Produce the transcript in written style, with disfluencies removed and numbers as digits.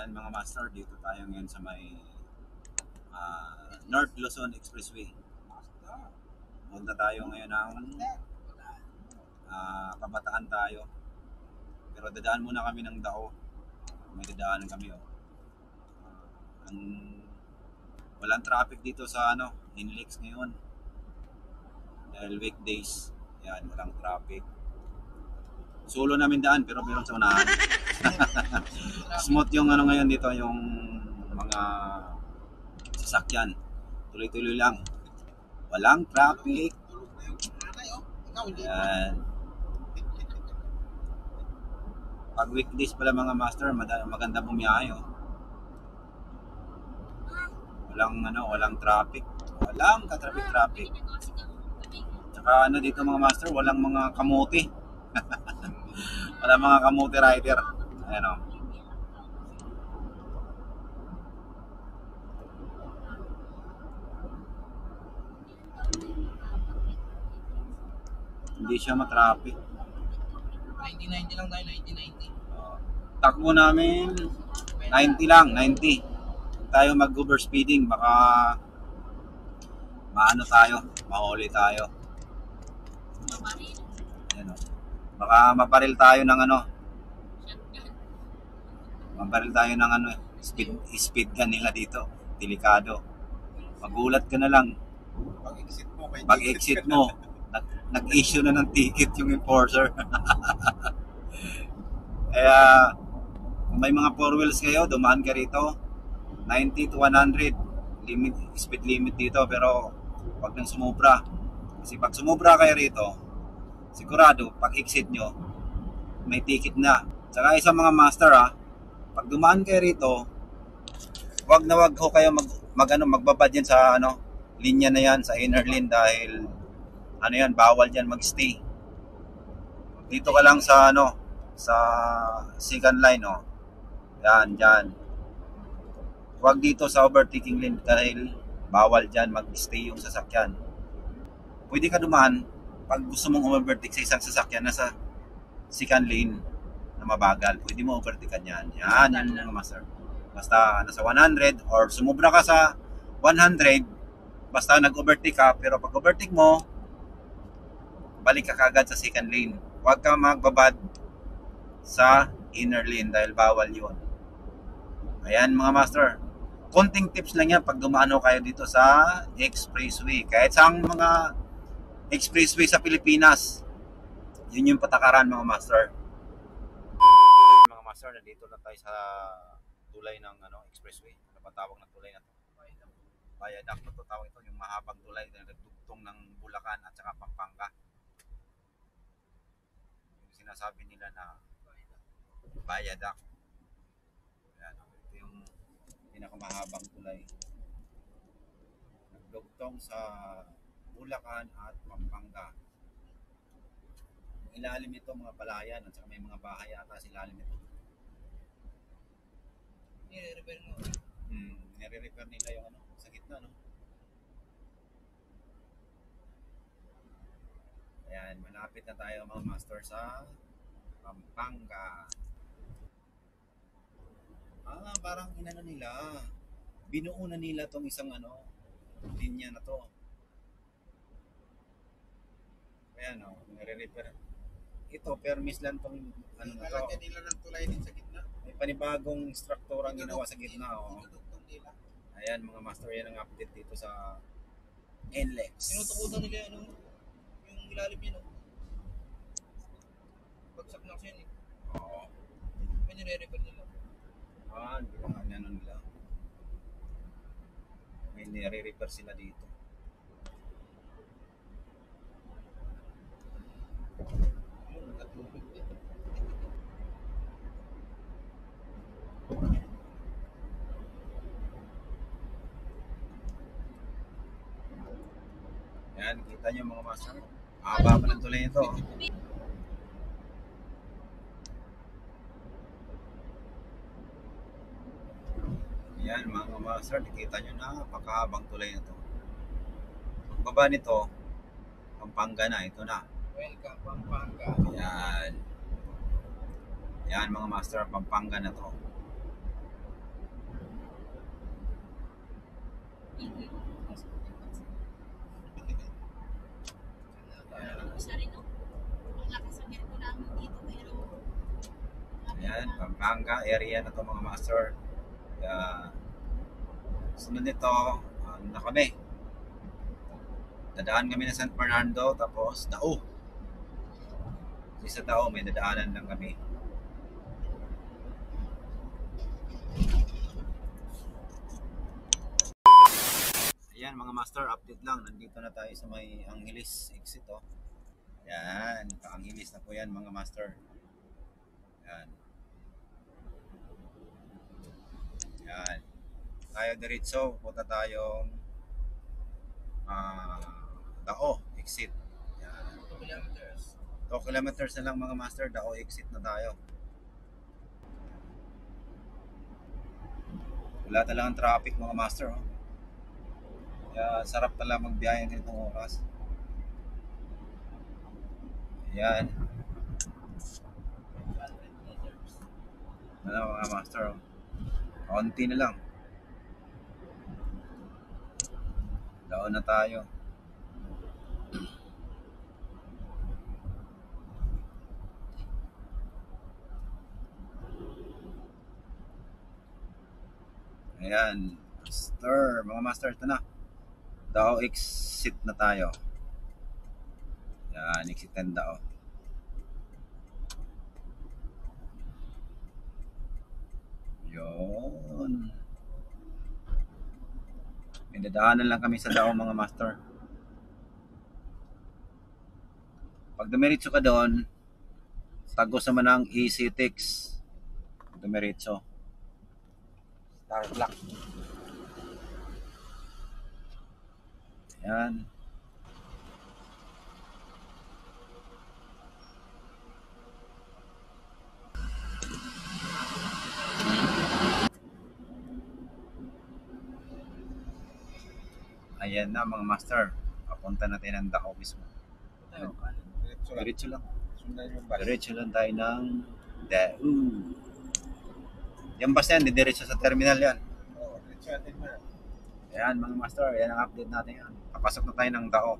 Ayan mga master, dito tayo ngayon sa may North Luzon Expressway. Punta tayo ngayon ng Kabataan tayo. Pero dadaan muna kami ng Dao. May dadaanan kami walang traffic dito sa Inlex ngayon. Dahil weekdays. Ayan, walang traffic. Solo namin daan pero meron sa unahan. Smooth yung ngayon dito, yung mga sasakyan. Tuloy-tuloy lang. Walang traffic. Ayan. Pag weekdays pala mga master, maganda bumiyahe walang traffic. Walang ka-traffic. Tsaka dito mga master, walang mga kamote. Walang mga kamote rider. Ayan Hindi siya matraffic. 90 lang tayo, 90. Takbo namin 90 lang, 90. Tayo mag-overspeeding, baka mahuli tayo. Ayan Baka mabaril tayo ng speed gun nila dito. Delikado. Magulat ka na lang. Pag-exit mo, nag-issue na ng ticket yung enforcer. Kaya kung may mga 4 wheels kayo, dumaan ka rito 90 to 100 speed limit dito, pero wag nang sumobra. Kasi pag sumobra kayo rito, sigurado pag exit nyo may ticket na. Saka isa mga master pag dumaan kayo rito, wag ho kayo magbabad yan sa linya na yan, sa inner lane, dahil bawal dyan magstay. Dito ka lang sa sa second line Yan. Huwag dito sa overtaking lane dahil bawal dyan mag-stay yung sasakyan. Pwede ka dumaan pag gusto mong overtake sa isang sasakyan na sa second lane na mabagal. Pwede mo overtakean yan. Yan mga master. Basta nasa 100 or sumubra ka sa 100, basta nag-overtake ka, pero pag overtake mo, balik ka kagad sa second lane. Huwag ka magbabad sa inner lane dahil bawal yun. Ayan mga master, konting tips lang yan pag dumano kayo dito sa expressway. Kahit sa mga expressway sa Pilipinas, yun yung patakaran mga master. Mga master, nandito na tayo sa tulay ng expressway. Ano ba tawag na tulay na to? Viaduct na to tawag ito, yung mahabang tulay na nagtugtong ng Bulacan at saka Pampanga. Yung sinasabi nila na viaduct. Ito yung pinakamahabang tulay. Nagdugtong sa Bulacan at Pampanga. Ilalim ito mga palayan at saka may mga bahay ata sa ilalim ito. Nire-repair mo. Nire-repair nila yung sa gitna Ayan, malapit na tayo mga master sa Pampanga. Parang binuo na nila tong isang linya na to. Ayan nire-repair. Ito, permis lang tong Lalagyan nila ng tulay din sa gitna. May panibagong strukturang ginawa sa gitna nila. Ayan mga master, yan ang update dito sa NLEX. Tinutukutan nila yung ilalim yun bagsak na kasi yun may nire-repair nila. Nila. May nire-repair sila dito. Yan, kita nyo mga master. Haba pa ng tulay nito. Yan mga master, nakita nyo na napakahabang tulay nito. Baba nito, Pampanga na, ito na. Welcome Pampanga. Yan. Yan mga master, Pampanga na to. Yan, Pampanga area na to mga master. Kaya, sunod nito, ano na kami? Dadaan kami ng San Fernando, tapos Dao. Sa Dao, may dadaanan lang kami. Ayan mga master, update lang. Nandito na tayo sa may Angeles exit. Oh. Yan, pa-Angeles na po yan mga master. Yan. Yan. Tayo diretso, punta tayong Dao exit. Yan. 2 kilometers. 2 kilometers na lang mga master, Dao exit na tayo. Wala talagang traffic mga master. Oh. Kaya sarap talaga magbiyahe ng ganitong oras. Yan. 100 meters. Ano mga master. Oh. Kaunti na lang. Daon na tayo. Ayan. Master. Mga master, ito na. Dao exit na tayo. Yan. Exit and Dao. Yun. May dadaanan lang kami sa Dao mga master. Pag dumiretso ka doon, tagos naman ang ECTX. Dumiretso. Starlock. Ayan. Ayan na mga master. Papunta natin ang Dao mismo. Tayo, Diretso lang. sundan yung bus. Diretso lang tayo ng Dao. Yung bus yan, didiretso sa terminal yan. Oo, diretso natin mo. Ayan mga master, yan ang update natin yan. Papasok na tayo ng Dao.